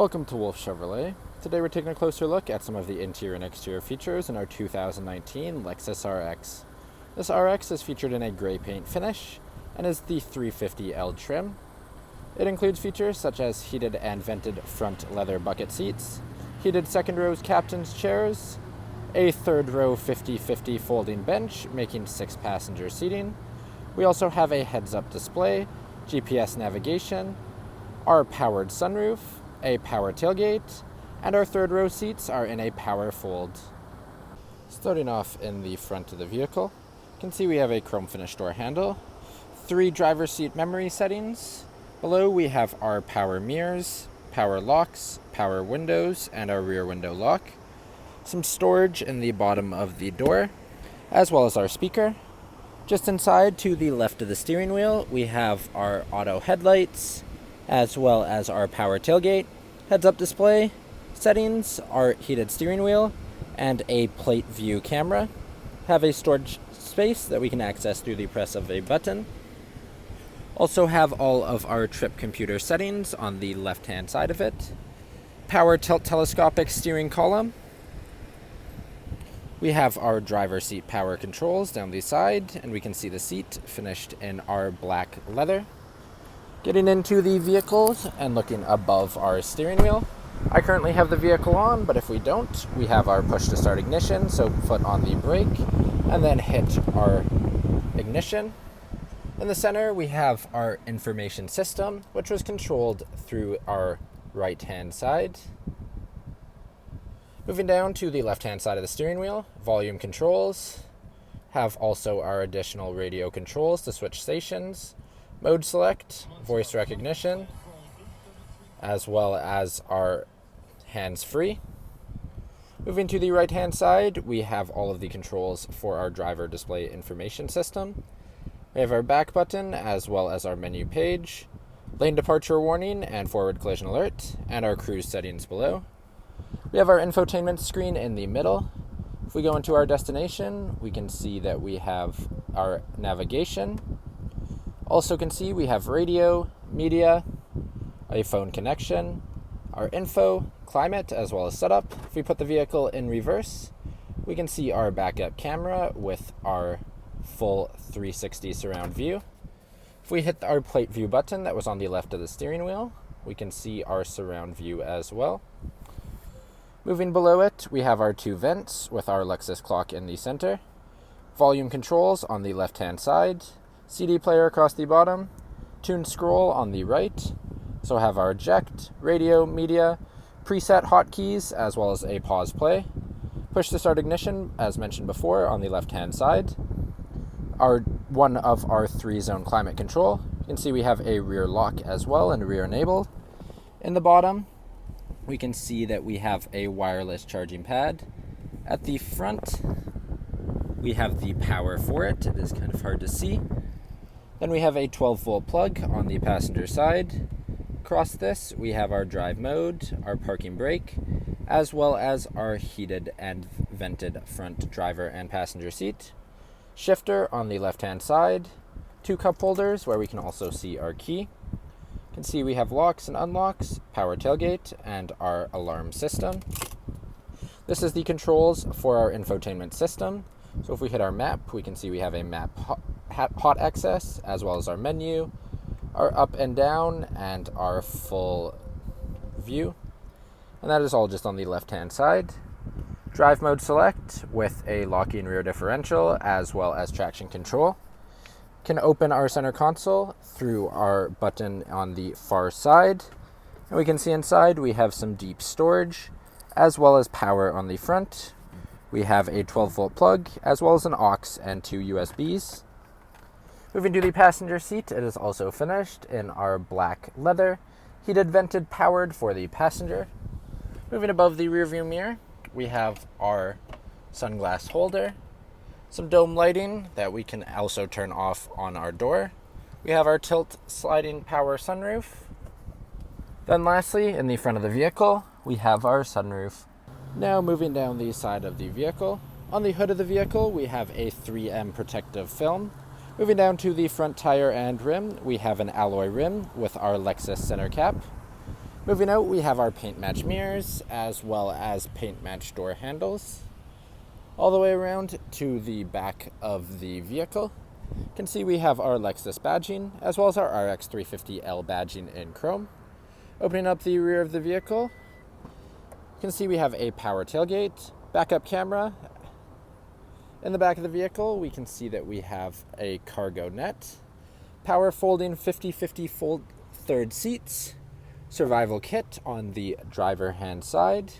Welcome to Wolf Chevrolet. Today we're taking a closer look at some of the interior and exterior features in our 2019 Lexus RX. This RX is featured in a gray paint finish and is the 350L trim. It includes features such as heated and vented front leather bucket seats, heated second row captain's chairs, a third row 50/50 folding bench making 6 passenger seating. We also have a heads-up display, GPS navigation, our powered sunroof, a power tailgate, and our third row seats are in a power fold. Starting off in the front of the vehicle, you can see we have a chrome finish door handle, 3 driver's seat memory settings. Below we have our power mirrors, power locks, power windows, and our rear window lock. Some storage in the bottom of the door, as well as our speaker. Just inside to the left of the steering wheel, we have our auto headlights, as well as our power tailgate, heads-up display, settings, our heated steering wheel, and a plate view camera. Have a storage space that we can access through the press of a button. Also have all of our trip computer settings on the left-hand side of it. Power tilt telescopic steering column. We have our driver's seat power controls down the side, and we can see the seat finished in our black leather. Getting into the vehicles and looking above our steering wheel, I currently have the vehicle on, but if we don't, we have our push to start ignition, so foot on the brake, and then hit our ignition. In the center, we have our information system, which was controlled through our right-hand side. Moving down to the left-hand side of the steering wheel, volume controls, have also our additional radio controls to switch stations, mode select, voice recognition, as well as our hands-free. Moving to the right-hand side, we have all of the controls for our driver display information system. We have our back button, as well as our menu page, lane departure warning and forward collision alert, and our cruise settings below. We have our infotainment screen in the middle. If we go into our destination, we can see that we have our navigation. Also can see we have radio, media, a phone connection, our info, climate, as well as setup. If we put the vehicle in reverse, we can see our backup camera with our full 360 surround view. If we hit our plate view button that was on the left of the steering wheel, we can see our surround view as well. Moving below it, we have our 2 vents with our Lexus clock in the center, volume controls on the left-hand side, CD player across the bottom, tune scroll on the right. So have our eject, radio, media, preset hotkeys, as well as a pause play. Push to start ignition, as mentioned before, on the left-hand side. One of our 3-zone climate control. You can see we have a rear lock as well and rear enabled. In the bottom, we can see that we have a wireless charging pad. At the front, we have the power for it. It is kind of hard to see. Then we have a 12-volt plug on the passenger side. Across this, we have our drive mode, our parking brake, as well as our heated and vented front driver and passenger seat. Shifter on the left-hand side. 2 cup holders where we can also see our key. You can see we have locks and unlocks, power tailgate, and our alarm system. This is the controls for our infotainment system. So if we hit our map, we can see we have a map hot access, as well as our menu, our up and down, and our full view. And that is all just on the left-hand side. Drive mode select with a locking rear differential, as well as traction control. Can open our center console through our button on the far side. And we can see inside we have some deep storage, as well as power on the front. We have a 12-volt plug, as well as an aux and 2 USBs. Moving to the passenger seat, it is also finished in our black leather, heated, vented, powered for the passenger. Moving above the rear view mirror, we have our sunglass holder, some dome lighting that we can also turn off on our door. We have our tilt sliding power sunroof. Then lastly, in the front of the vehicle, we have our sunroof. Now moving down the side of the vehicle, on the hood of the vehicle, we have a 3M protective film. Moving down to the front tire and rim, we have an alloy rim with our Lexus center cap. Moving out, we have our paint match mirrors as well as paint match door handles. All the way around to the back of the vehicle, you can see we have our Lexus badging as well as our RX 350L badging in chrome. Opening up the rear of the vehicle, you can see we have a power tailgate, backup camera. In the back of the vehicle, we can see that we have a cargo net, power folding 50/50 fold third seats, survival kit on the driver hand side.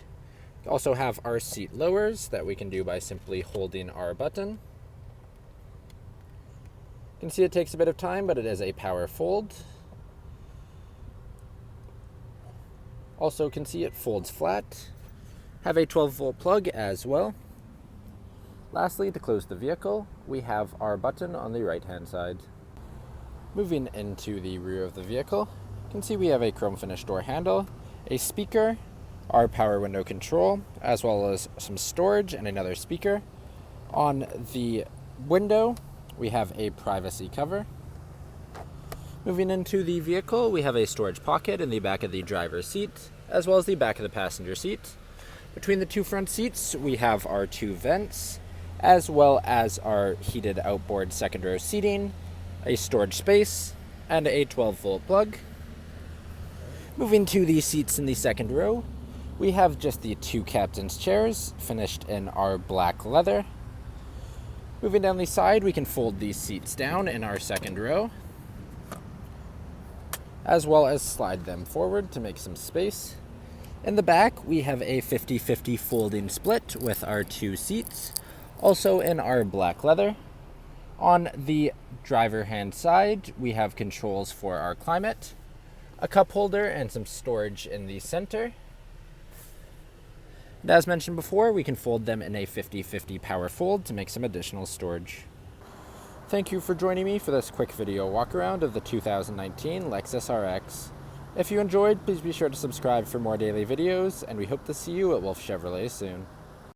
We also have our seat lowers that we can do by simply holding our button. You can see it takes a bit of time, but it is a power fold. Also can see it folds flat. Have a 12-volt plug as well. Lastly, to close the vehicle, we have our button on the right hand side. Moving into the rear of the vehicle, you can see we have a chrome finish door handle, a speaker, our power window control, as well as some storage and another speaker. On the window, we have a privacy cover. Moving into the vehicle, we have a storage pocket in the back of the driver's seat, as well as the back of the passenger seat. Between the two front seats, we have our two vents, as well as our heated outboard second row seating, a storage space, and a 12-volt plug. Moving to the seats in the second row, we have just the two captain's chairs finished in our black leather. Moving down the side, we can fold these seats down in our second row, as well as slide them forward to make some space. In the back, we have a 50/50 folding split with our two seats, also in our black leather. On the driver hand side, we have controls for our climate, a cup holder, and some storage in the center. And as mentioned before, we can fold them in a 50/50 power fold to make some additional storage. Thank you for joining me for this quick video walk around of the 2019 Lexus RX. If you enjoyed, please be sure to subscribe for more daily videos, and we hope to see you at Wolf Chevrolet soon.